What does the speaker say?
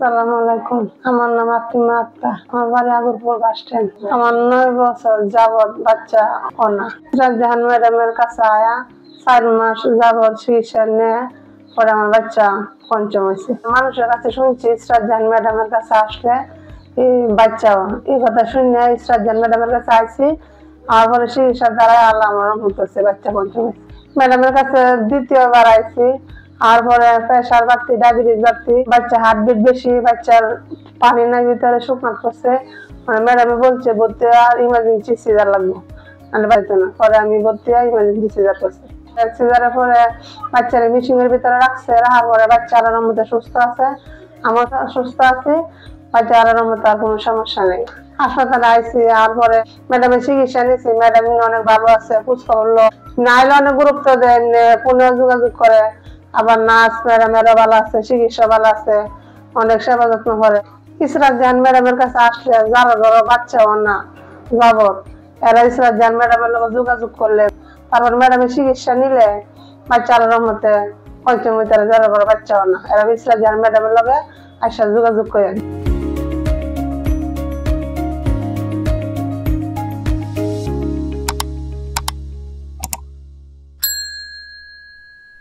আসসালামু আলাইকুম। আমার নাম আতিমা আক্তার। আমার বাড়ি আগরপুর বাস স্ট্যান্ড। আমার 9 বছর যাবৎ বাচ্চা অনা জাহান ম্যাডামের কাছে আয়া 4 মাস যাবৎ চিকিৎসা নেয়। পরে আমার বাচ্চা পঞ্চম হয়েছে। মানুষের কাছে শুনছি জাহান ম্যাডামের কাছে আসলে বাচ্চাও এই কথা শুনে জাহান ম্যাডামের কাছে আইছি। আর পরে চিকিৎসার দ্বারা আল্লাহ আমার রহমত হচ্ছে, বাচ্চা পঞ্চম হয়েছে। ম্যাডামের কাছে দ্বিতীয়বার আইছি। আর পরে প্রেশার বাড়তি, ডায়াবেটিস বাড়তি, বাচ্চা হার্টবিট বেশি, বাচ্চার পানি নাই ভিতরে শুকনা করছে। ম্যাডামে বলছে ভর্তি আর ইমার্জেন্সি সিজার লাগবে, মানে বাড়িতে না। পরে আমি ভর্তি আর ইমার্জেন্সি সিজার করছি। সিজারের পরে বাচ্চারা মেশিনের ভিতরে রাখছে, রাখার পরে বাচ্চা আল্লাহর মধ্যে সুস্থ আছে, আমার সুস্থ আছি, বাচ্চা আল্লাহর মধ্যে আর কোনো সমস্যা নেই। হাসপাতালে আইসি, আর পরে ম্যাডামের চিকিৎসা নিয়েছি। ম্যাডাম অনেক ভালো আছে, খোঁজখবর নাইলে অনেক গুরুত্ব দেন, ফোনে যোগাযোগ করে। আবার নার্স ম্যাডামেরও ভালো আছে, চিকিৎসা ভালো আছে, অনেক সেবা যত্ন করে। ইসরাত জাহান ম্যাডামের কাছে আসলে যারা ধরো বাচ্চা না যাবত, এরা ইসরাত জাহান ম্যাডামের লোক যোগাযোগ করলে, তারপর ম্যাডামের চিকিৎসা নিলে বাচ্চা আল্লাহর রহমতে পঞ্চম যারা বড় বাচ্চা না, এরা ইসরাত জাহান ম্যাডামের লগে আসা যোগাযোগ করে।